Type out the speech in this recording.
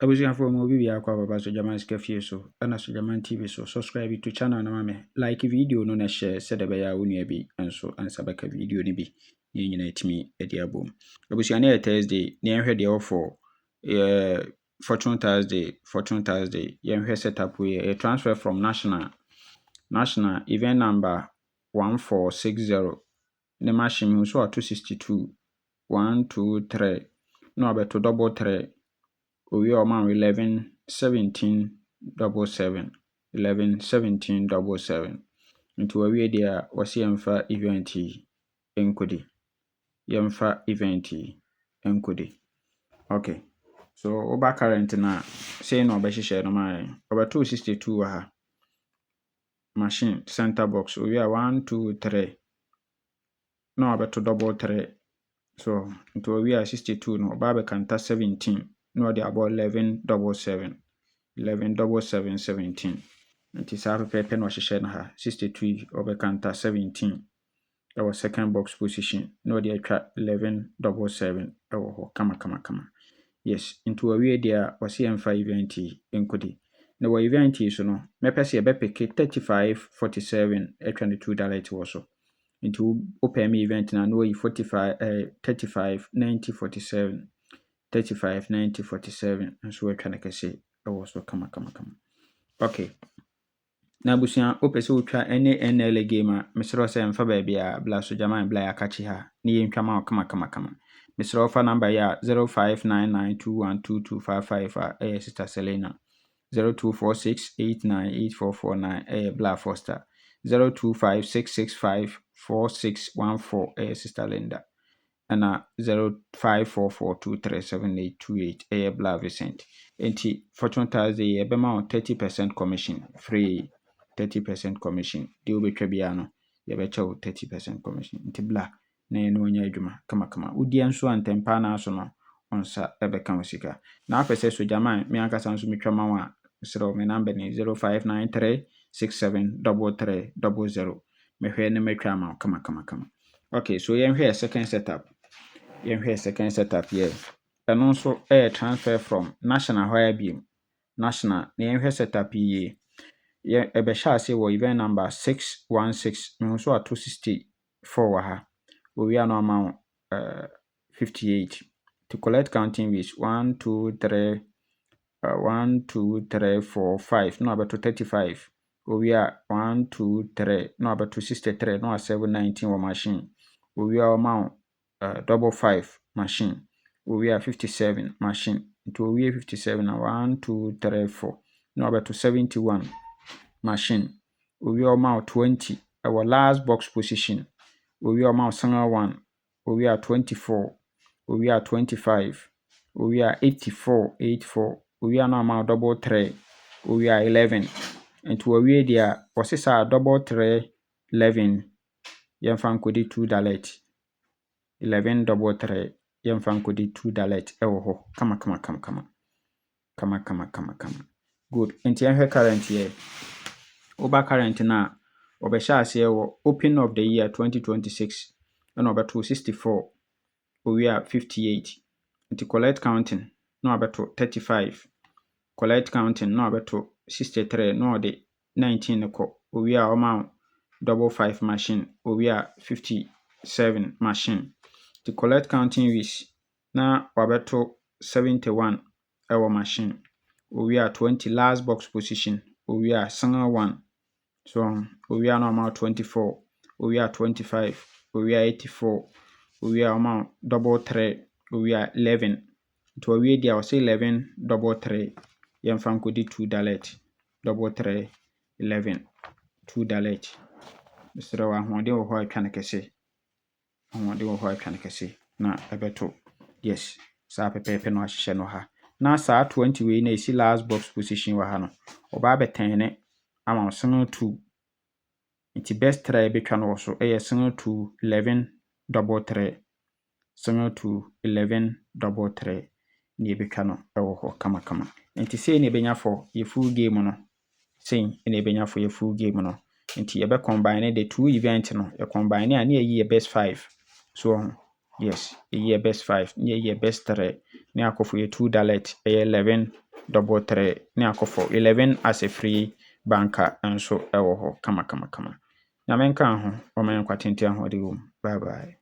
Abusuafo mo bi bia kwa baba Sojaman Skefie so ana Sojaman TV so subscribe to channel na mame like video no na share se de beya wonu bi enso ansa baka video ni bi ni nyina etimi edi abom. Abusua na Thursday ni enhwe de ofo Fortune Thursday yenhwe setup we transfer from national event number 1460 ne machine so 262 123 no abeto double 3 we are man 11 17 77 11 17 77 into we there was yemfa event enkodi yemfa event enkodi. Okay, so oba current na say no be hihye no man over 262 ha machine center box we are 1 2 3 no abeto double 3 so into we are 62 no oba kanta 17 no dey about 11 77 17 nti sa pepe no hyehyɛ na ha 62 obekanta 17 our second box position no dey atwa 11 77 ewo ho kama yes into we dia wase emfa event enkodi na wo event so no mepese e be pick 35 47 atwa ne $2 wo so into open me event na no 45 35 90 47 35 90 47 nso atwa ne kase ewo so kama. Okay, na busia opese utwa ene NL game a mesro se mfa ba bia bla Sojaman bla akachi ha ni yentwa ma kama mesro fa number ya 0599212255 a sister Selena 0246898449 bla Foster 0256654614 sister Linda ana 0544237828 bla Vincent. Enti Fortune Thursday e be ma 30% commission free 30% commission di obetwa bia no ye be chew 30% commission nti bla na eno nya adwuma kama udi enso antempa na aso no onsa ebe kan osika na afese Sojaman me ankasa nso metwa ma wa sero me number ni 0593673300 mehwe ne metwa ma kama. Okay, so yenhwe second setup here eno nso transfer from national hire beam national na yenhwe setup ye ebe sha ase wo event number 616 me nso 264 wa ha we are no amount 58 to collect counting with 1 2 3 1 2 3 4 5 no about 35 we are 1 2 3 no about 63 no 719 wa machine we are amount double 5 machine we are 57 machine to we are 57 na 1 2 3 4 no about 71 machine we are amount 20 our last box position we are amount single 1 we are 24 we are 25 we are 84 we are now amount double 3 we are 11 and to we there was double 3 11 yemfa nkodi $2 11 double 3 yemfa nkodi $2 ewo ho kama good. Enti enhwe current here oba current na obesha ase wo open of the year 2026 and over 264 we are 58 nti collect counting no abeto 35 collect counting no abeto 63 no de 19 ko we are amount double 5 machine we are 57 machine to collect counting with na wabeto 71 our machine we are 20 last box position we are single 1 so we are no amount 24 we are 25 we are 84 we are amount double 3 we are 11 to we there was 11 double 3 yemfa nkodi $2 double 3 11 $2 misra wa hode wo ho atwa ne kese na ebeto yes sa pepe no ahye no ha na sa 20 we na isi last box position wa ha no oba betene ama single 2 iti best try betwa no so single 2 11 double 3 single 2 11 double 3 ni betwa no ewo ho kama enti sei ne benya for ye full game no sei ne benya for ye full game no enti ye be combine the two event no ye combine ani ye best 5 so yes ye best 5 ye best 3 ni akofo ye $2 11 double 3 ne akɔfo 11 as a free banker nso ɛwɔ hɔ kama. Na menka ho ɔman kwatente ahoɔden wɔ mu. Bye bye.